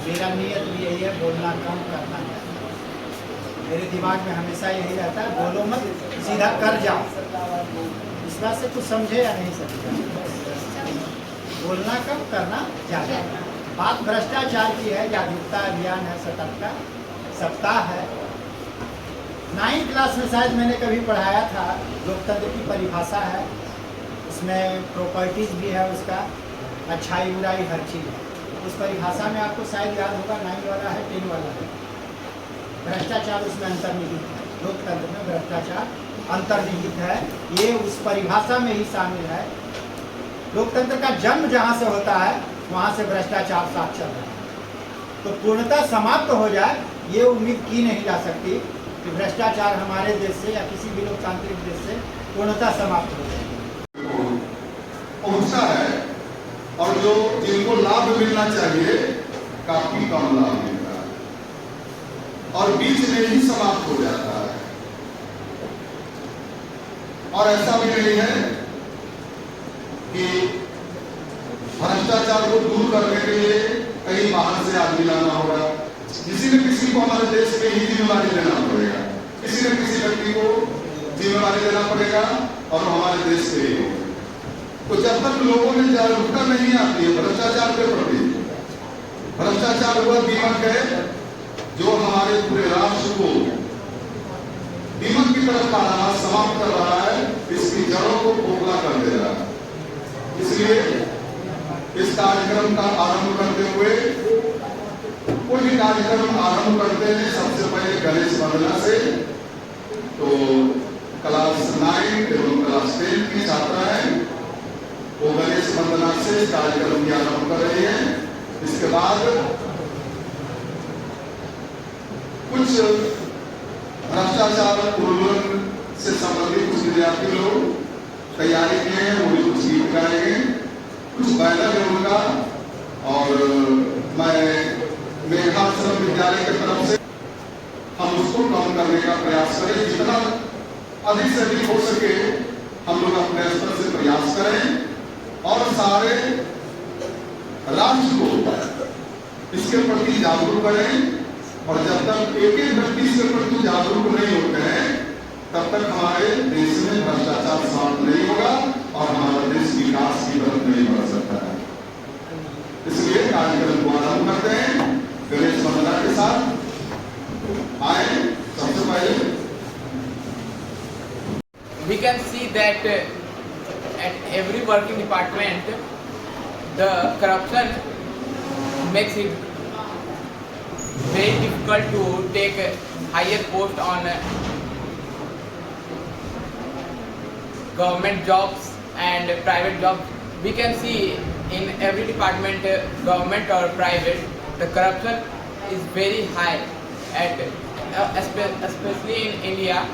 मेरा नियत भी यही है, बोलना कम करना ज़्यादा। मेरे दिमाग में हमेशा यही रहता है, बोलो मत, सीधा कर जाओ। इस बात से कुछ समझे या नहीं समझे? बोलना कम करना ज़्यादा। बात भ्रष्टाचार की है, जागरूकता अभियान है, सतर्कता सप्ताह है। 9वीं क्लास में शायद मैंने कभी पढ़ाया था, लोकतंत्र की परिभाषा है, उसमें प्रॉपर्टीज भी है, उसका अच्छाई बुराई हर चीज़ है। उस परिभाषा में आपको शायद याद होगा, 9 वाला है, 10 वाला है। भ्रष्टाचार उसमें अंतर्निहित है, लोकतंत्र में भ्रष्टाचार अंतर्निहित है, ये उस परिभाषा में ही शामिल है। लोकतंत्र का जन्म जहाँ से होता है वहाँ से भ्रष्टाचार साथ चल रहा है। तो पूर्णतः समाप्त हो जाए ये उम्मीद की नहीं जा सकती कि भ्रष्टाचार हमारे देश से या किसी भी लोकतांत्रिक देश से पूर्णतः समाप्त हो जाए। पहुंचा है और जो जिनको लाभ मिलना चाहिए काफी कम लाभ मिलता है और बीच में ही समाप्त हो जाता है। और ऐसा भी नहीं है कि भ्रष्टाचार को दूर करने के लिए कहीं बाहर से आदमी लाना होगा। किसी न किसी को हमारे देश में ही जिम्मेवारी लेना पड़ेगा, किसी न किसी व्यक्ति को जिम्मेवारी लेना पड़ेगा और हमारे देश के ही होगा। तो जब तक लोगों में जागरूकता नहीं आती है भ्रष्टाचार के प्रति, भ्रष्टाचार वह दीमक है जो हमारे पूरे राष्ट्र को दीमक की तरफ ला रहा है, समाप्त कर रहा है, इसकी जड़ों को खोखला कर दे रहा है। इसलिए इस कार्यक्रम का आरंभ करते हुए, कोई भी कार्यक्रम आरंभ करते हैं सबसे पहले गणेश वंदना से। तो क्लास 9 एवं क्लास 10 की छात्रा है, वो गणेश वंदना से कार्यक्रम की आरंभ कर रही है। इसके बाद कुछ भ्रष्टाचार उन्मूलन से संबंधित कुछ विद्यार्थी लोग तैयारी किए हैं, वो भी कुछ गीत गाएंगे, कुछ बैनर है उनका। और मैं मेघाश्रम विद्यालय की तरफ से हम उसको कम करने का प्रयास करें, जितना अधिक से अधिक हो सके हम लोग अपने स्तर से प्रयास करें और सारे राष्ट्र को इसके प्रति जागरूक करें। और जब तक एक एक व्यक्ति इसके प्रति जागरूक नहीं होते हैं तब तक हमारे देश में भ्रष्टाचार समाप्त नहीं होगा और हमारा देश विकास की तरफ नहीं बढ़ सकता है। इसलिए कार्यक्रम को आरंभ करते हैं गणेश वंदना के साथ। आए सबसे पहले we can see that at every working department the corruption makes it very difficult to take a higher post on government jobs and private jobs. We can see in every department, government or private, the corruption is very high, at especially in India.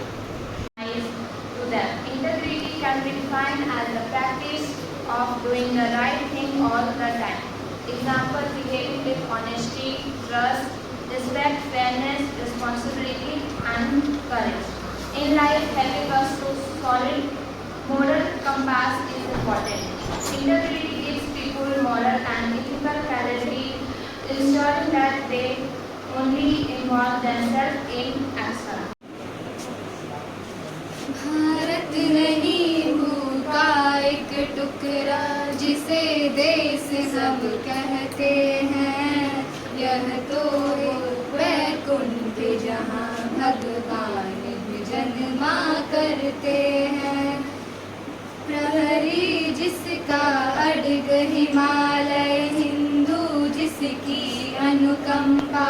To them, integrity can be defined as the practice of doing the right thing all the time. Example: behaving with honesty, trust, respect, fairness, responsibility, and courage. In life, having a solid moral compass is important. Integrity gives people moral and ethical clarity, ensuring that they only involve themselves in action. Bharat नहीं भूखा एक टुकड़ा जिसे देश सब कहते हैं, यह तो वैकुंठ जहाँ भगवान जन्मा करते हैं। प्रहरी जिसका अड़ग हिमालय, हिंदू जिसकी अनुकंपा,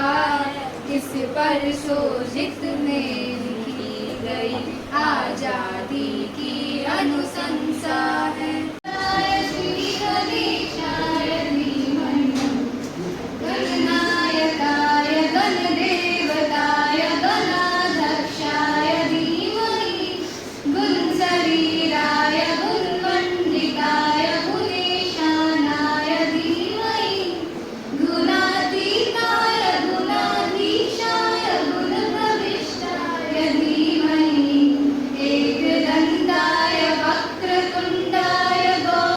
किस पर शोषित में लिखी गई आजादी की अनुशंसा।